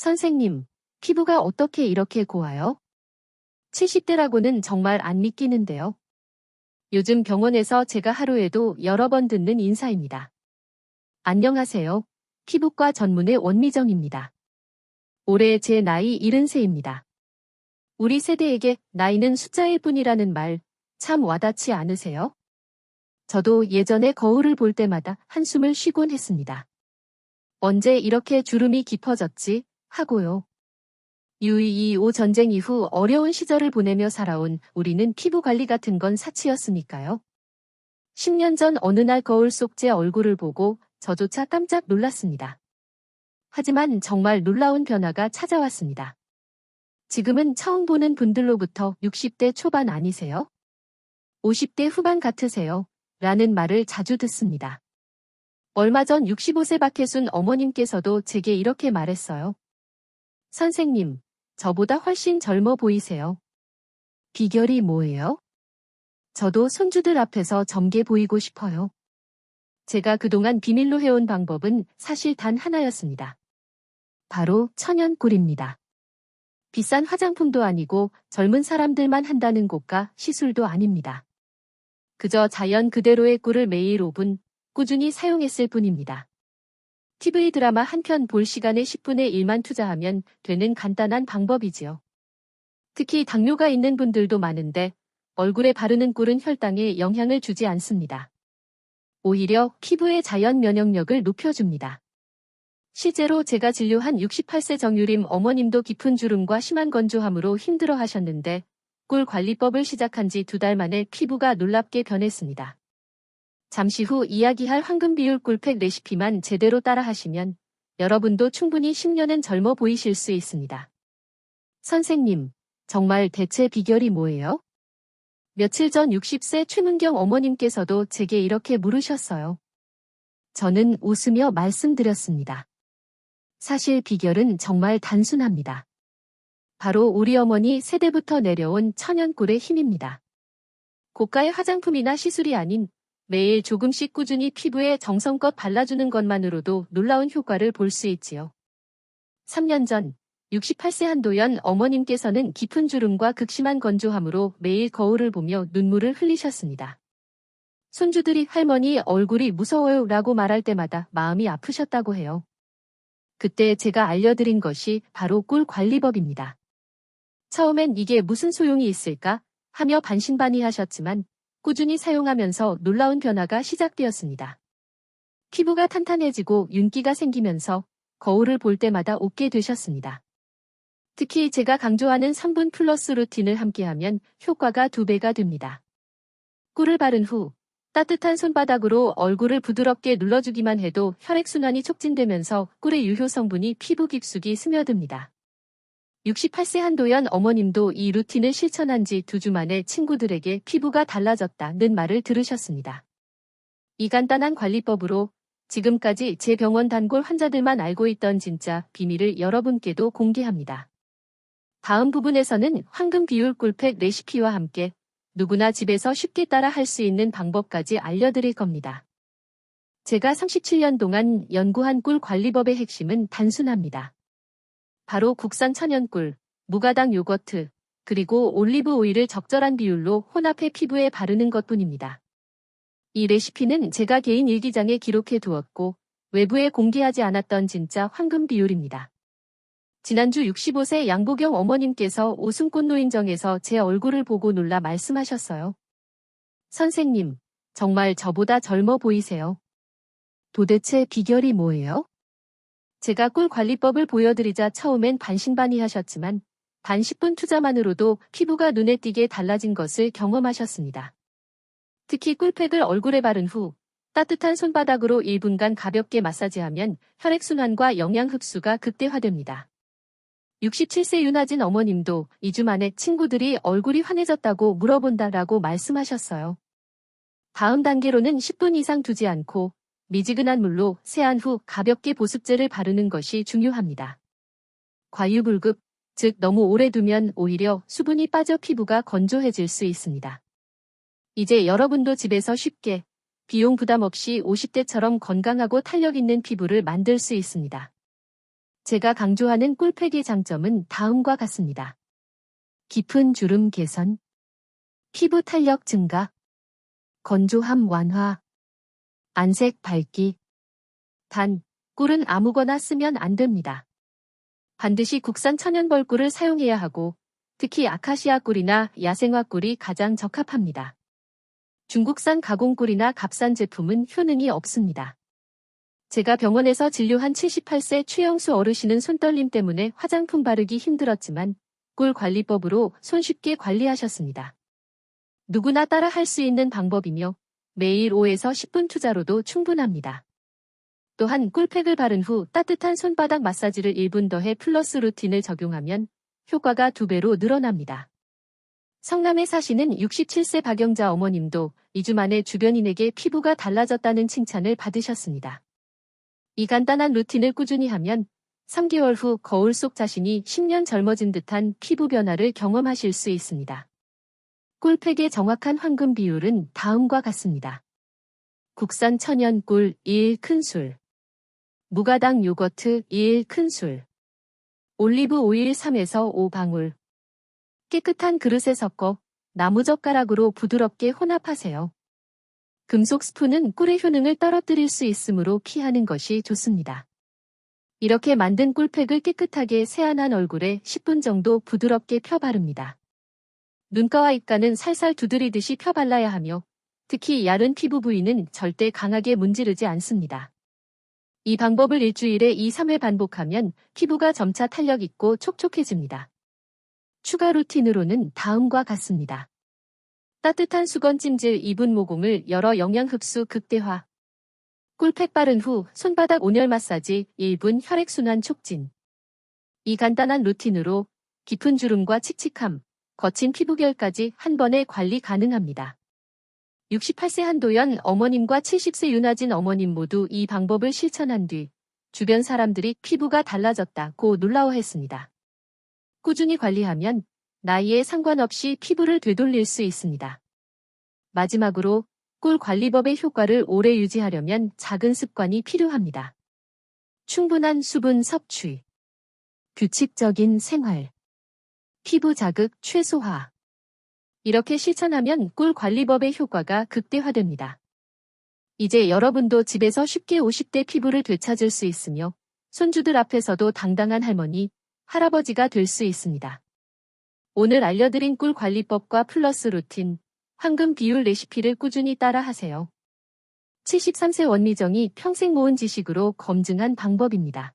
선생님, 피부가 어떻게 이렇게 고와요? 70대라고는 정말 안 믿기는데요. 요즘 병원에서 제가 하루에도 여러 번 듣는 인사입니다. 안녕하세요. 피부과 전문의 원미정입니다. 올해 제 나이 73입니다. 우리 세대에게 나이는 숫자일 뿐이라는 말 참 와닿지 않으세요? 저도 예전에 거울을 볼 때마다 한숨을 쉬곤 했습니다. 언제 이렇게 주름이 깊어졌지? 하고요. 6.25 전쟁 이후 어려운 시절을 보내며 살아온 우리는 피부 관리 같은 건 사치였으니까요. 10년 전 어느 날 거울 속 제 얼굴을 보고 저조차 깜짝 놀랐습니다. 하지만 정말 놀라운 변화가 찾아왔습니다. 지금은 처음 보는 분들로부터 60대 초반 아니세요? 50대 후반 같으세요? 라는 말을 자주 듣습니다. 얼마 전 65세 박혜순 어머님께서도 제게 이렇게 말했어요. 선생님, 저보다 훨씬 젊어 보이세요. 비결이 뭐예요? 저도 손주들 앞에서 젊게 보이고 싶어요. 제가 그동안 비밀로 해온 방법은 사실 단 하나였습니다. 바로 천연꿀입니다. 비싼 화장품도 아니고 젊은 사람들만 한다는 고가 시술도 아닙니다. 그저 자연 그대로의 꿀을 매일 5분 꾸준히 사용했을 뿐입니다. TV 드라마 한 편 볼 시간의 10분의 1만 투자하면 되는 간단한 방법이지요. 특히 당뇨가 있는 분들도 많은데 얼굴에 바르는 꿀은 혈당에 영향을 주지 않습니다. 오히려 피부의 자연 면역력을 높여줍니다. 실제로 제가 진료한 68세 정유림 어머님도 깊은 주름과 심한 건조함으로 힘들어 하셨는데 꿀 관리법을 시작한 지 2달 만에 피부가 놀랍게 변했습니다. 잠시 후 이야기할 황금 비율 꿀팩 레시피만 제대로 따라 하시면 여러분도 충분히 10년은 젊어 보이실 수 있습니다. 선생님, 정말 대체 비결이 뭐예요? 며칠 전 60세 최문경 어머님께서도 제게 이렇게 물으셨어요. 저는 웃으며 말씀드렸습니다. 사실 비결은 정말 단순합니다. 바로 우리 어머니 세대부터 내려온 천연꿀의 힘입니다. 고가의 화장품이나 시술이 아닌 매일 조금씩 꾸준히 피부에 정성껏 발라주는 것만으로도 놀라운 효과를 볼 수 있지요. 3년 전 68세 한도연 어머님께서는 깊은 주름과 극심한 건조함으로 매일 거울을 보며 눈물을 흘리셨습니다. 손주들이 할머니 얼굴이 무서워요 라고 말할 때마다 마음이 아프셨다고 해요. 그때 제가 알려드린 것이 바로 꿀 관리법입니다. 처음엔 이게 무슨 소용이 있을까 하며 반신반의하셨지만 꾸준히 사용하면서 놀라운 변화가 시작되었습니다. 피부가 탄탄해지고 윤기가 생기면서 거울을 볼 때마다 웃게 되셨습니다. 특히 제가 강조하는 3분 플러스 루틴을 함께하면 효과가 2배가 됩니다. 꿀을 바른 후 따뜻한 손바닥으로 얼굴을 부드럽게 눌러주기만 해도 혈액순환이 촉진되면서 꿀의 유효 성분이 피부 깊숙이 스며듭니다. 68세 한도연 어머님도 이 루틴을 실천한 지 2주 만에 친구들에게 피부가 달라졌다는 말을 들으셨습니다. 이 간단한 관리법으로 지금까지 제 병원 단골 환자들만 알고 있던 진짜 비밀을 여러분께도 공개합니다. 다음 부분에서는 황금 비율 꿀팩 레시피와 함께 누구나 집에서 쉽게 따라 할 수 있는 방법까지 알려드릴 겁니다. 제가 37년 동안 연구한 꿀 관리법의 핵심은 단순합니다. 바로 국산 천연꿀, 무가당 요거트, 그리고 올리브 오일을 적절한 비율로 혼합해 피부에 바르는 것뿐입니다. 이 레시피는 제가 개인 일기장에 기록해 두었고 외부에 공개하지 않았던 진짜 황금 비율입니다. 지난주 65세 양보경 어머님께서 오순꽃 노인정에서 제 얼굴을 보고 놀라 말씀하셨어요. 선생님, 정말 저보다 젊어 보이세요. 도대체 비결이 뭐예요? 제가 꿀 관리법을 보여드리자 처음엔 반신반의하셨지만 단 10분 투자만으로도 피부가 눈에 띄게 달라진 것을 경험하셨습니다. 특히 꿀팩을 얼굴에 바른 후 따뜻한 손바닥으로 1분간 가볍게 마사지하면 혈액순환과 영양 흡수가 극대화됩니다. 67세 윤하진 어머님도 2주 만에 친구들이 얼굴이 환해졌다고 물어본다라고 말씀하셨어요. 다음 단계로는 10분 이상 두지 않고 미지근한 물로 세안 후 가볍게 보습제를 바르는 것이 중요합니다. 과유불급, 즉 너무 오래 두면 오히려 수분이 빠져 피부가 건조해질 수 있습니다. 이제 여러분도 집에서 쉽게 비용 부담 없이 50대처럼 건강하고 탄력 있는 피부를 만들 수 있습니다. 제가 강조하는 꿀팩의 장점은 다음과 같습니다. 깊은 주름 개선, 피부 탄력 증가, 건조함 완화, 안색 밝기. 단, 꿀은 아무거나 쓰면 안 됩니다. 반드시 국산 천연벌 꿀을 사용해야 하고, 특히 아카시아 꿀이나 야생화 꿀이 가장 적합합니다. 중국산 가공꿀이나 값싼 제품은 효능이 없습니다. 제가 병원에서 진료한 78세 최영수 어르신은 손떨림 때문에 화장품 바르기 힘들었지만 꿀 관리법으로 손쉽게 관리하셨습니다. 누구나 따라 할 수 있는 방법이며 매일 5에서 10분 투자로도 충분합니다. 또한 꿀팩을 바른 후 따뜻한 손바닥 마사지를 1분 더해 플러스 루틴을 적용하면 효과가 2배로 늘어납니다. 성남에 사시는 67세 박영자 어머님도 2주 만에 주변인에게 피부가 달라졌다는 칭찬을 받으셨습니다. 이 간단한 루틴을 꾸준히 하면 3개월 후 거울 속 자신이 10년 젊어진 듯한 피부 변화를 경험하실 수 있습니다. 꿀팩의 정확한 황금 비율은 다음과 같습니다. 국산 천연 꿀 1큰술, 무가당 요거트 1큰술, 올리브 오일 3에서 5방울. 깨끗한 그릇에 섞어 나무젓가락으로 부드럽게 혼합하세요. 금속 스푼은 꿀의 효능을 떨어뜨릴 수 있으므로 피하는 것이 좋습니다. 이렇게 만든 꿀팩을 깨끗하게 세안한 얼굴에 10분 정도 부드럽게 펴 바릅니다. 눈가와 입가는 살살 두드리듯이 펴 발라야 하며 특히 야른 피부 부위는 절대 강하게 문지르지 않습니다. 이 방법을 일주일에 2, 3회 반복하면 피부가 점차 탄력 있고 촉촉해집니다. 추가 루틴으로는 다음과 같습니다. 따뜻한 수건 찜질 2분 모공을 열어 영양 흡수 극대화. 꿀팩 바른 후 손바닥 온열 마사지 1분 혈액순환 촉진. 이 간단한 루틴으로 깊은 주름과 칙칙함, 거친 피부결까지 한 번에 관리 가능합니다. 68세 한도연 어머님과 70세 윤아진 어머님 모두 이 방법을 실천한 뒤 주변 사람들이 피부가 달라졌다고 놀라워했습니다. 꾸준히 관리하면 나이에 상관없이 피부를 되돌릴 수 있습니다. 마지막으로 꿀 관리법의 효과를 오래 유지하려면 작은 습관이 필요합니다. 충분한 수분 섭취, 규칙적인 생활, 피부 자극 최소화. 이렇게 실천하면 꿀 관리법의 효과가 극대화됩니다. 이제 여러분도 집에서 쉽게 50대 피부를 되찾을 수 있으며 손주들 앞에서도 당당한 할머니, 할아버지가 될 수 있습니다. 오늘 알려드린 꿀 관리법과 플러스 루틴, 황금 비율 레시피를 꾸준히 따라 하세요. 73세 원미정이 평생 모은 지식으로 검증한 방법입니다.